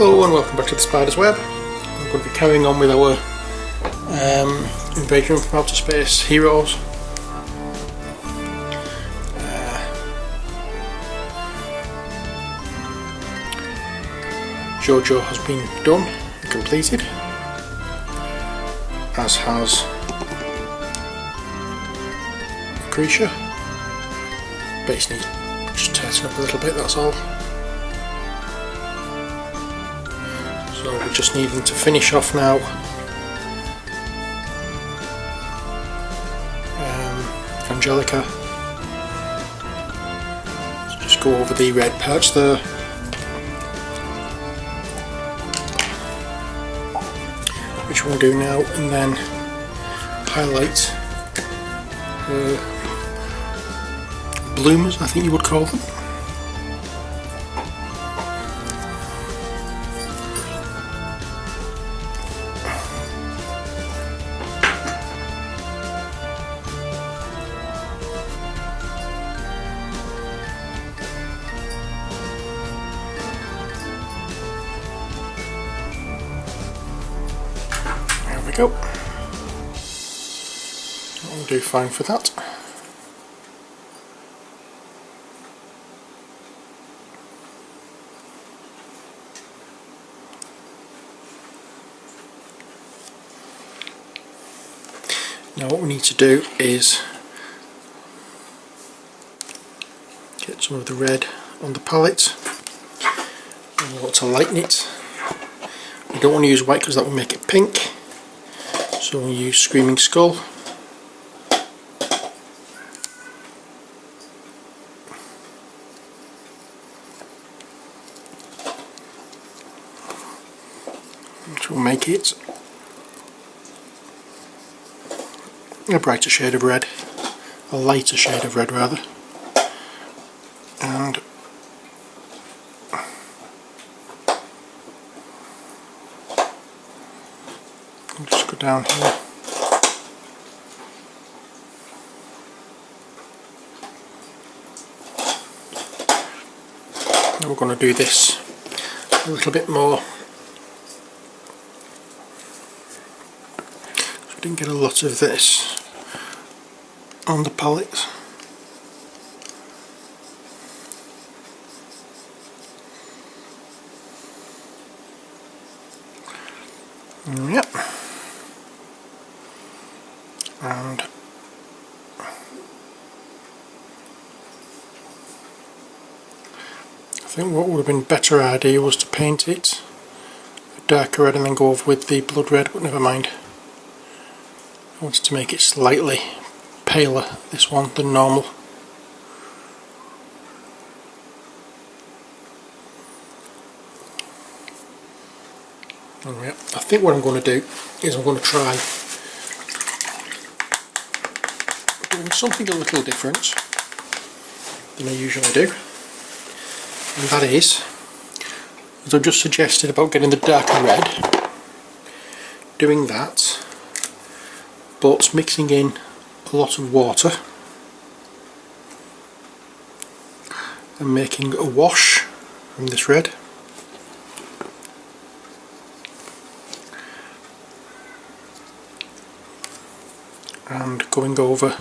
Hello and welcome back to the Spider's Web. I'm going to be carrying on with our Invasion from Outer Space heroes. Jojo has been done and completed, as has Lucretia. Base needs just tightening up a little bit, that's all. So we're just needing to finish off now Angelica. So just go over the red parts there, which we'll do now, and then highlight bloomers, I think you would call them. There we go. That'll do fine for that. Now what we need to do is get some of the red on the palette, and we want to lighten it. We don't want to use white because that will make it pink, so we'll use Screaming Skull. Which will make it a brighter shade of red, a lighter shade of red rather, and I'll just go down here. Now we're going to do this a little bit more. We didn't get a lot of this on the palette. Yep. And I think what would have been a better idea was to paint it a darker red and then go over with the blood red, but never mind. I wanted to make it slightly paler, this one, than normal. Alright, I think what I'm going to do is I'm going to try doing something a little different than I usually do, and that is, as I've just suggested about getting the darker red, doing that, but mixing in a lot of water and making a wash from this red. And going over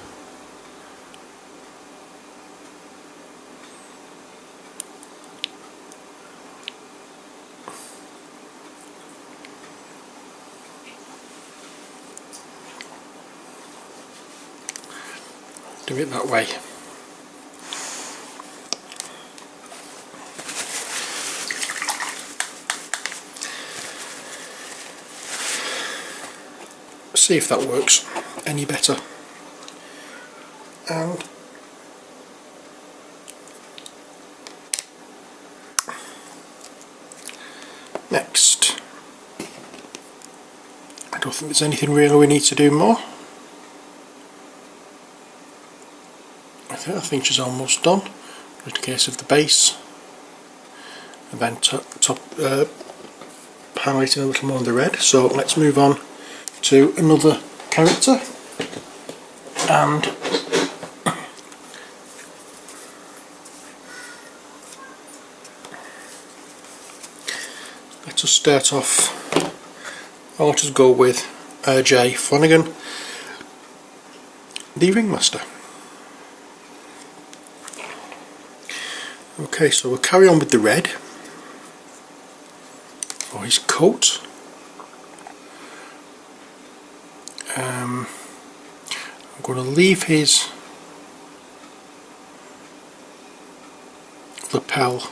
do it that way. See if that works any better. And next, I don't think there's anything really we need to do more. I think she's almost done. Just a case of the base, and then highlighting a little more on the red. So let's move on to another character, and start off, I'll just go with J. Flannagan, the Ringmaster. Okay, so we'll carry on with the red for his coat. I'm going to leave his lapel,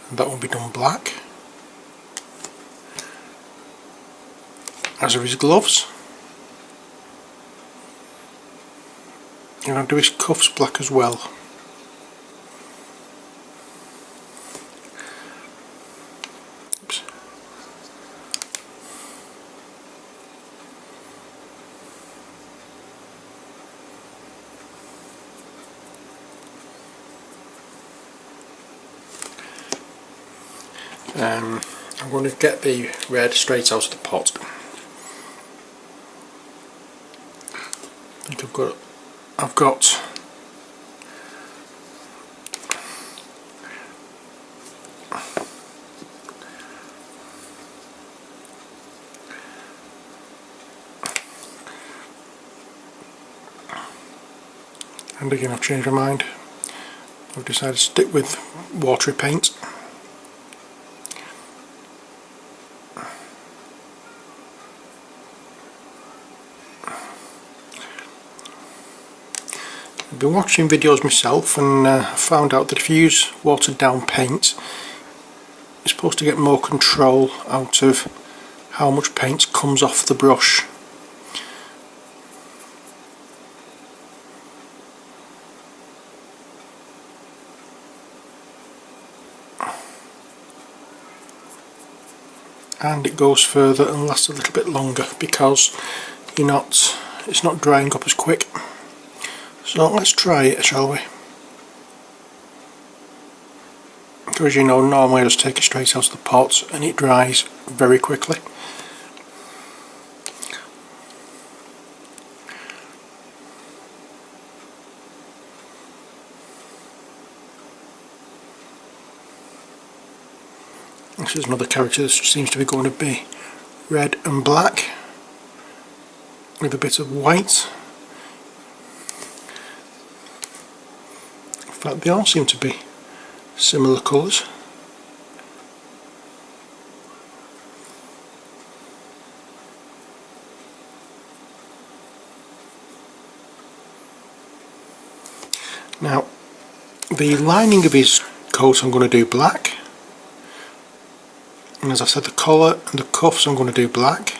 and that will be done black, as are his gloves, and I'll do his cuffs black as well. Oops. I'm going to get the red straight out of the pot. I think I've got and again I've changed my mind. I've decided to stick with watery paint. I've been watching videos myself and found out that if you use watered down paint, you're supposed to get more control out of how much paint comes off the brush. And it goes further and lasts a little bit longer because it's not drying up as quick. So let's try it, shall we? Because normally I just take it straight out of the pot and it dries very quickly. This is another character that seems to be going to be red and black with a bit of white. In fact, they all seem to be similar colours. Now, the lining of his coat I'm going to do black, and as I said, the collar and the cuffs I'm going to do black.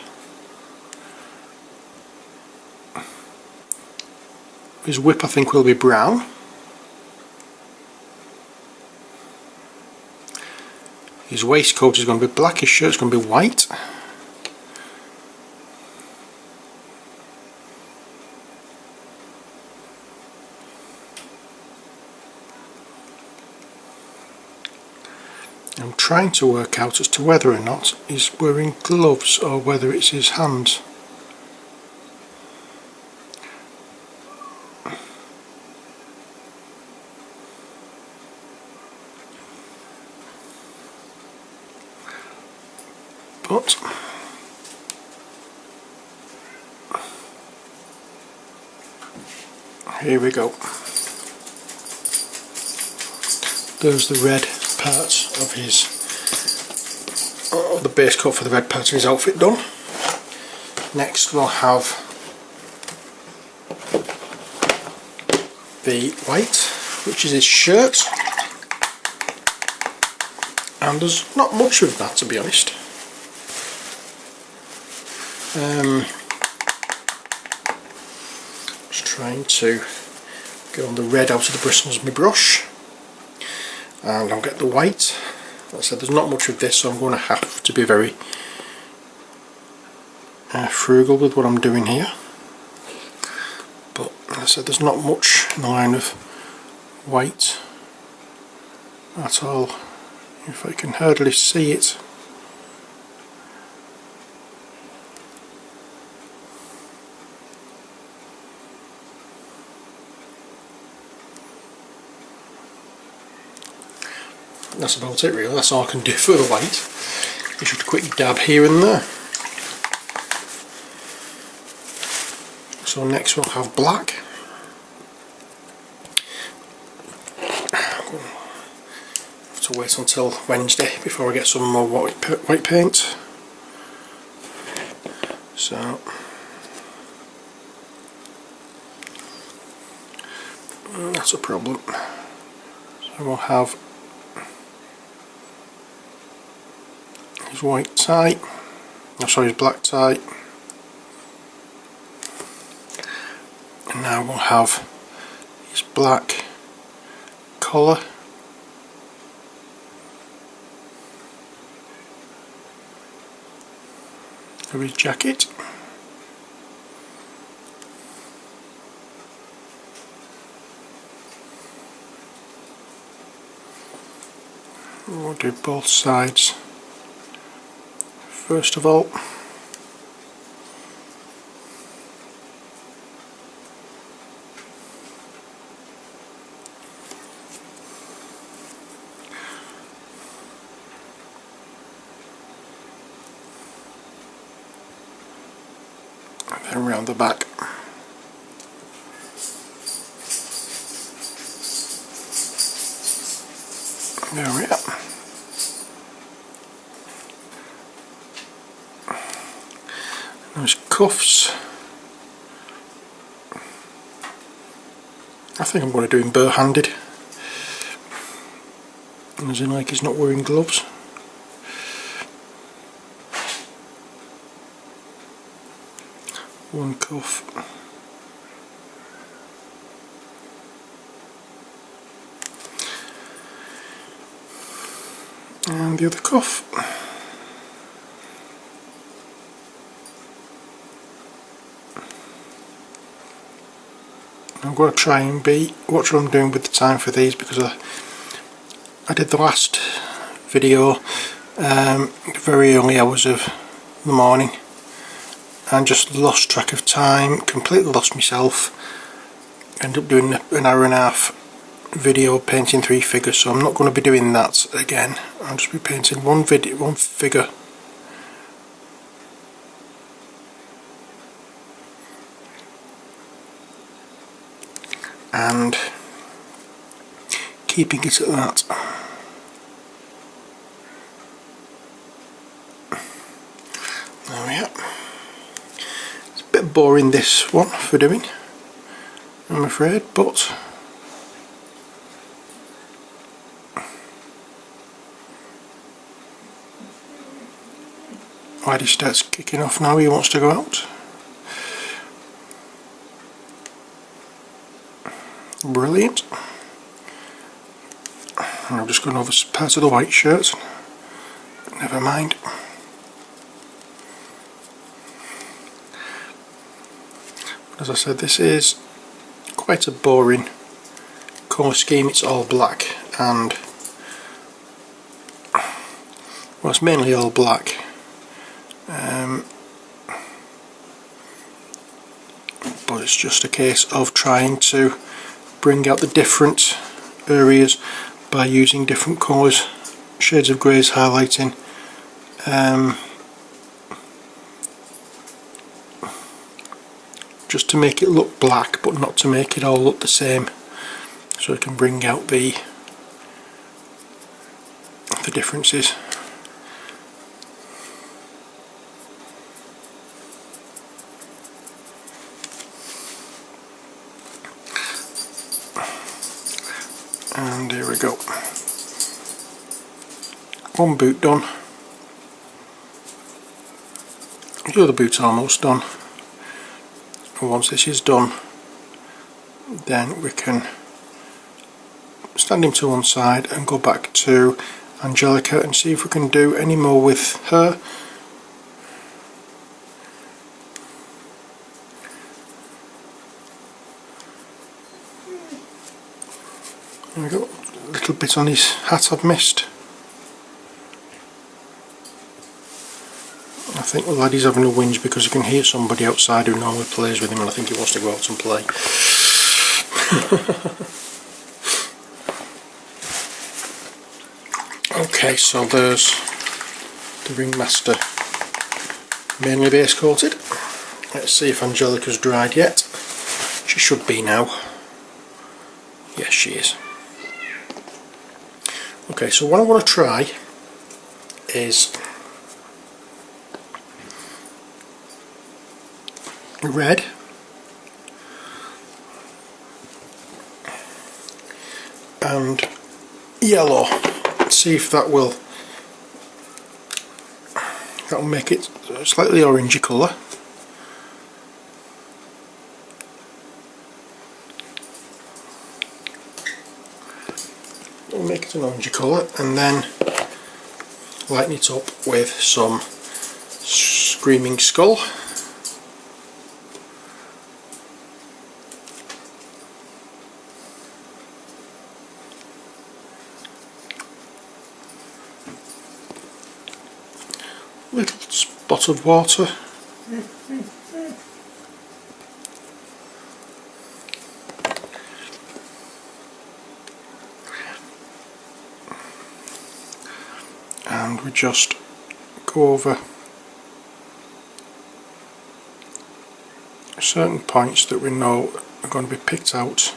His whip I think will be brown. His waistcoat is going to be black, his shirt is going to be white. I'm trying to work out as to whether or not he's wearing gloves or whether it's his hands. But here we go. There's the red part of the base coat for the red part of his outfit done. Next we'll have the white, which is his shirt, and there's not much of that, to be honest. Just trying to get on the red out of the bristles of my brush, and I'll get the white. Like I said, there's not much of this, so I'm going to have to be very frugal with what I'm doing here. But like I said, there's not much in the line of white at all. If I can hardly see it. That's about it really, that's all I can do for the white. Just a quick dab here and there. So next we'll have black. Have to wait until Wednesday before I get some more white paint. So that's a problem. So we'll have his white tie, his black tie, and now we'll have his black collar, for his jacket. We'll do both sides first of all. And then round the back. There we are. Those cuffs, I think I'm going to do him bare-handed, as in like he's not wearing gloves. One cuff, and the other cuff. I'm going to try and watch what I'm doing with the time for these, because I did the last video very early hours of the morning and just lost track of time, completely lost myself. Ended up doing an hour and a half video painting 3 figures, so I'm not going to be doing that again. I'll just be painting one figure. And keeping it at that. There we are. It's a bit boring, this one, for doing, I'm afraid, but Whitey starts kicking off now, he wants to go out. Brilliant. I'm just going over parts of the white shirt. Never mind. As I said, this is quite a boring colour scheme. It's all black, and well, it's mainly all black. But it's just a case of trying to bring out the different areas by using different colours, shades of greys highlighting, just to make it look black but not to make it all look the same, so it can bring out the differences. And here we go. One boot done. The other boot's almost done. And once this is done, then we can stand him to one side and go back to Angelica and see if we can do any more with her. There we go, a little bit on his hat I've missed. I think the laddie's having a whinge because you can hear somebody outside who normally plays with him, and I think he wants to go out and play. Okay, so there's the Ringmaster mainly base coated. Let's see if Angelica's dried yet. She should be now. Yes, she is. Okay, so what I want to try is red and yellow. See if that'll make it a slightly orangey colour. We'll make it an orangey colour and then lighten it up with some Screaming Skull. Little spot of water. And we just go over certain points that we know are going to be picked out.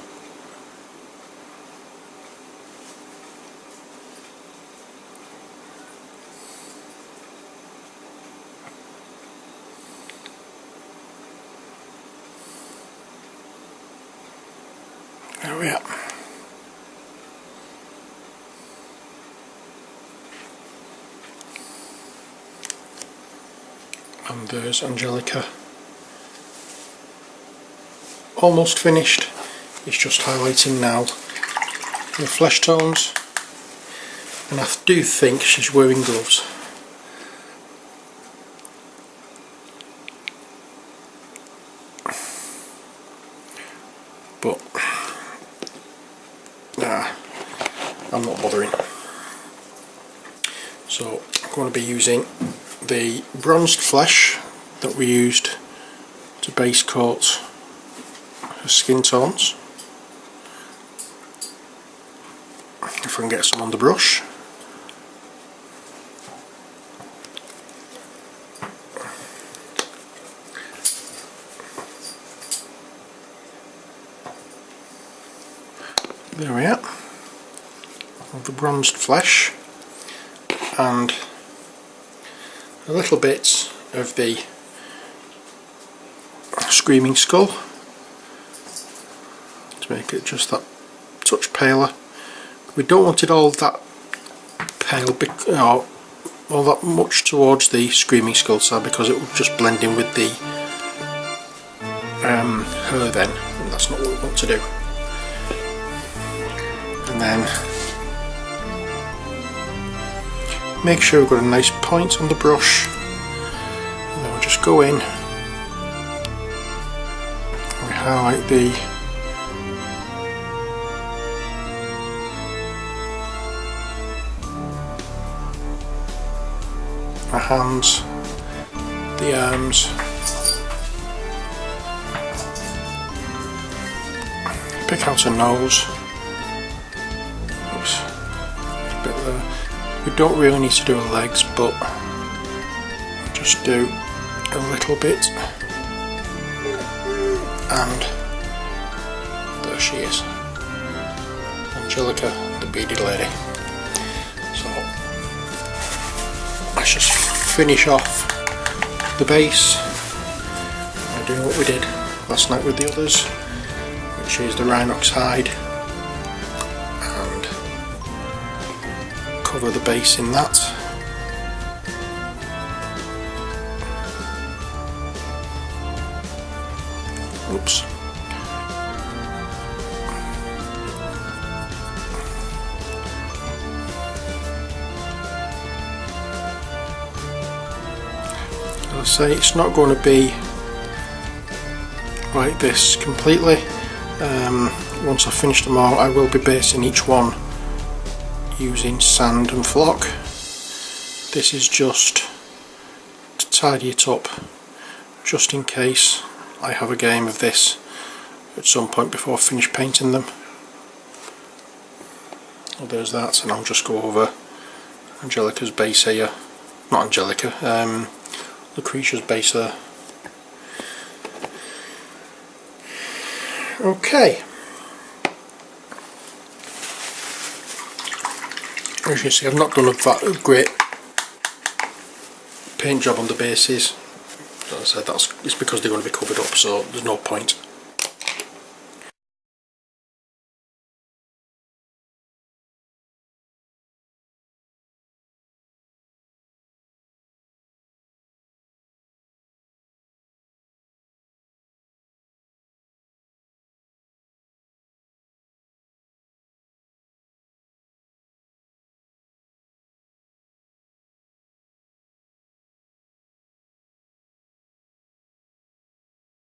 There we are. And there's Angelica. Almost finished. It's just highlighting now the flesh tones. And I do think she's wearing gloves. But nah, I'm not bothering. So I'm going to be using the bronzed flesh that we used to base coat her skin tones. If I can get some on the brush. There we are, of the bronzed flesh and a little bit of the Screaming Skull to make it just that touch paler. We don't want it all that pale, or all that much towards the Screaming Skull side, because it will just blend in with the her then, and that's not what we want to do. And then make sure we've got a nice point on the brush, and then we'll just go in and we highlight the hands, the arms, pick out a nose. Oops, a bit there. We don't really need to do her legs, but just do a little bit, and there she is, Angelica the Bearded Lady. So let's just finish off the base by doing what we did last night with the others, which is the Rhinox hide, and cover the base in that. Oops. I'll say it's not going to be like this completely. Once I've finished them all, I will be basing each one using sand and flock. This is just to tidy it up, just in case I have a game of this at some point before I finish painting them. Well, there's that, and I'll just go over Angelica's base here not Angelica, Lucretia's base there. Okay. As you can see, I've not done a great paint job on the bases. As I said, it's because they're going to be covered up, so there's no point.